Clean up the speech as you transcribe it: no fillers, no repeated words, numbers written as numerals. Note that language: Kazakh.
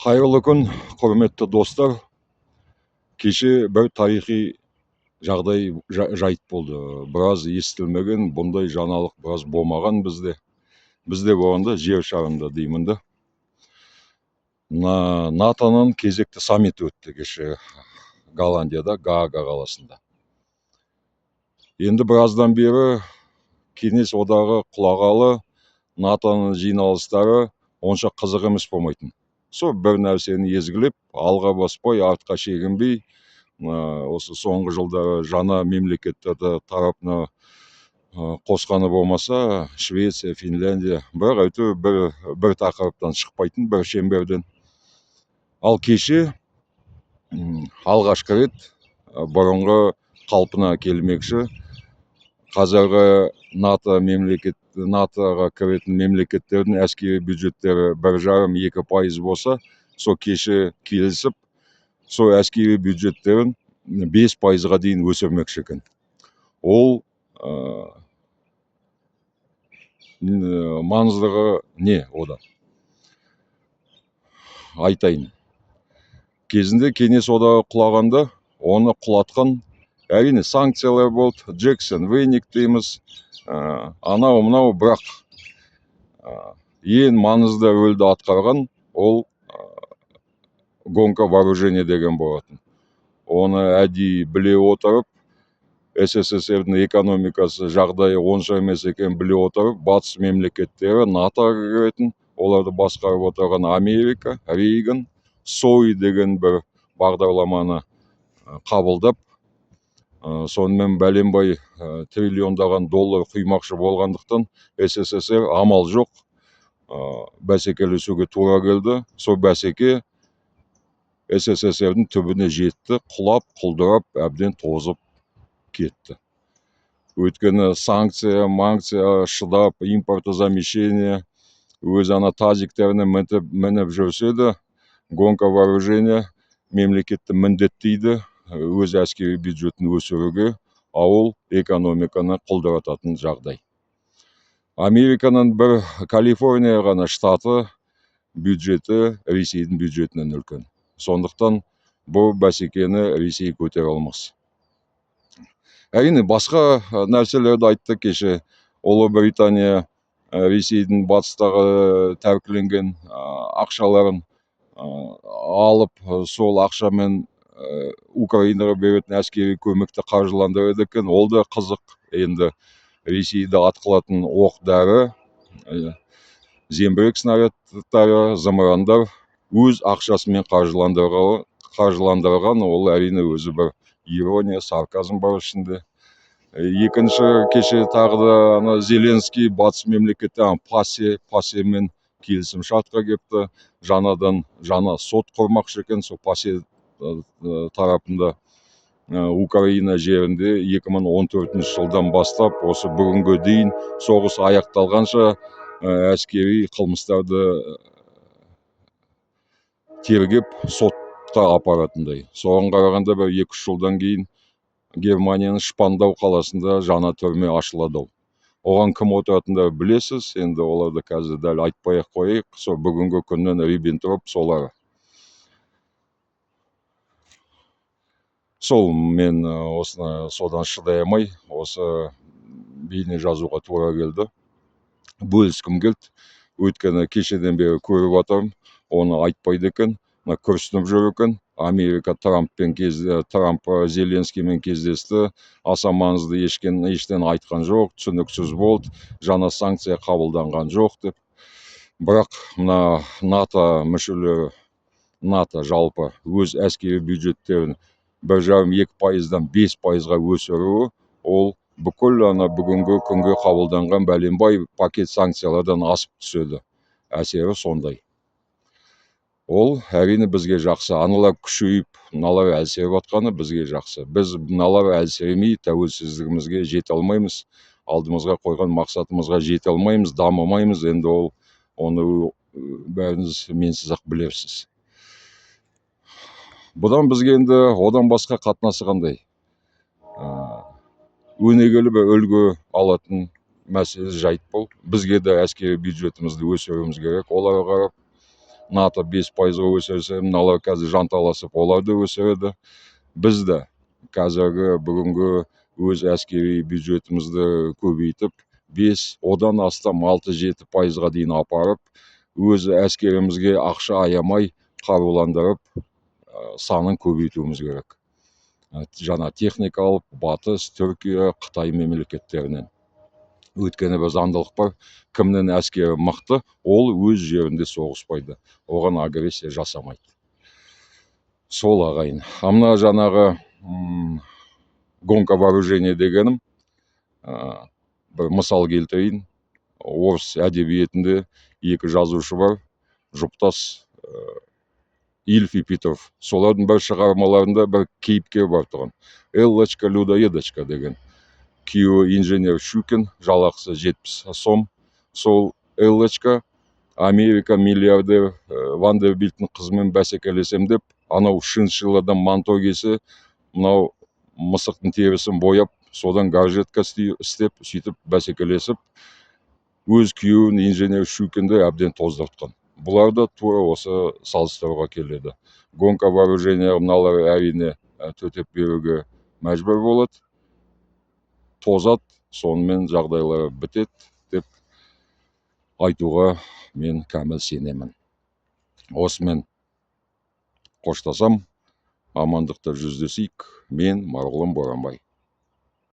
Қайырлы күн, құрметті достар. Кеше бір тарихи жағдай жайт болды. Біраз естілмеген, бұндай жаңалық біраз болмаған бізде. Бізде болғанда жер шарында деймін да. НАТОның кезекті саммиті өтті кеше Голландияда, Гаага қаласында. Енді біраздан бері Кеңес одағы құлағалы НАТОның жиналыстары онша қызық емес болмайтын. Сол бір нәрсені езгілеп, алға баспай, артқа шегінбей, осы соңғы жылдары жаңа мемлекеттерді тарапына қосқаны болмаса, Швеция, Финляндия, бірақ әйтеуір бір тақырыптан шықпайтын, бір шеңберден. Ал кеше алғашқы рет бұрынғы қалпына келмекші. Қазіргі НАТОға кіретін мемлекеттердің әскери бюджеттері 1,5-2% болса, сол кеше келісіп, сол әскери бюджеттерін 5%-ға дейін өсірмекші екен. Ол маңыздығы не ода? Айтайын. Кезінде Кеңес одағы құлағанда, оны құлатқан әрине санкциялар болды, Джексон, Вейник дейміз, анау-мынау, бірақ ең маңызды рөлді атқарған ол гонка вооружения деген болатын. Оны әдейі біле отырып, СССРдің экономикасы жағдайы онша емес екен біле отырып, батыс мемлекеттері НАТОға кіретін, оларды басқарып отырған Америка, Рейган, Сой деген бір бағдарламаны қабылдап, сонымен бәленбай триллиондаған доллар құймақшы болғандықтан СССР амал жоқ, бәсекелесуге тура келді. Сол бәсеке СССРдің түбіне жетті, құлап, құлдырап, әбден тозып кетті. Өйткені санкция, шыдап, импортозамещение, өз тазиктеріне мініп жүрсе де, гонка вооружения мемлекетті міндеттейді өз әскери бюджетін өсіруге, ауыл экономиканы құлдырататын жағдай. Американың бір Калифорния ғана штаты бюджеті Ресейдің бюджетінен үлкен. Сондықтан бұл бәсекені Ресей көтере алмас. Әрине басқа нәрселерді айтты кеше. Ұлыбритания Ресейдің батыстағы тәркіленген ақшаларын алып, сол ақшамен Украинаға беретін әскери көмекті қаржыландырады екен. Ол да қызық. Енді Ресейді атқылатын оқ дәрі, зеңбірек снарядтары, зымырандар өз ақшасымен қаржыландырған, ол әрине өзі бір ирония, сарказм бар ішінде. Екінші кеше тағы да Зеленский батыс мемлекетте ПАСЕмен келісім шартқа кепті. Жаңа сот құрмақшы екен. Сол ПАСЕ тарапында Украина жерінде 2014 жылдан бастап осы бүгінгі дейін соғыс аяқталғанша әскери қылмыстарды тергеп сотқа апаратындай. Соған қарағанда бір 2-3 жылдан кейін Германияның Шпандау қаласында жаңа түрме ашылады. Оған кім отыратындар білесіз, енді оларды қазір дәл айтпай-ақ қояйық. Сол бүгінгі күннен Риббентроп солар. Сол мен содан шыдай алмай, осы бейне жазуға тура келді. Бөліскім келді. Өйткені кешеден бері көріп атырмын, оны айтпайды екен, күрсініп жүр екен. Америка Трамп Зеленскиймен кездесті, аса маңызды ештен айтқан жоқ, түсініксіз болды, жаңа санкция қабылданған жоқ деп. Бірақ мына НАТО мүшелері, НАТО жалпы өз әскери бюджеттерін 1,5-2%-дан 5%-ға өсіруі, ол бүкіл бүгінгі күнге қабылданған бәленбай пакет санкциялардан асып түседі. Әсері сондай. Ол әрине бізге жақсы. Аналар күшейіп, мыналар әлсіреп атқаны бізге жақсы. Біз мыналар әлсіремей тәуелсіздігімізге жете алмаймыз. Алдымызға қойған мақсатымызға жете алмаймыз, дамымаймыз. Енді оны бәріңіз менсіз-ақ білерсіз. Бұдан бізге енді одан басқа қатынасы қандай? Өнегелі бір үлгі алатын мәселе жайт бұл. Бізге де әскери бюджетімізді өсіруіміз керек. Оларға қарап НАТО 5%-ға өсірсе, мыналар қазір жанталасып олар да өсіреді. Біз де қазіргі бүгінгі өз әскери бюджетімізді көбейтіп, 5, одан астам 6-7%-ға дейін апарып, өз әскерімізге ақша аямай қаруландырып, санын көбейтуіміз керек. Жаңа техника алып, Батыс, Түркия, Қытай мемлекеттерінен. Өйткені бір заңдылық бар, кімнің әскері мықты, ол өз жерінде соғыспайды, оған агрессия жасамайды. Сол ағайын. Мына жаңағы гонка вооружения дегенім, бір мысал келтірейін. Орыс әдебиетінде екі жазушы бар, жұптас Ильф и Петров. Солардың бір шығармаларында бір кейіпкер бар тұғын. Эллочка, людоедочка деген. Күйеуі инженер Щукин, жалақысы 70 сом. Сол Эллочка Америка миллиардер Вандербильттің қызымен бәсекелесем деп, анау шиншилладан манто кисе, мынау мысықтың терісін бояп, содан гаджетка істеп, сөйтіп бәсекелесіп, өз күйеуін инженер Щукинді әбден тоздыртқан. Бұлар да тура осы салыстыруға келеді. Гонка вооружения мыналар әрине төтеп беруге мәжбүр болады. Тозат, сонымен жағдайлары бітет деп айтуға мен кәміл сенемін. Осымен қоштасам, амандықта жүздесейік. Мен Марғұлан Боранбай.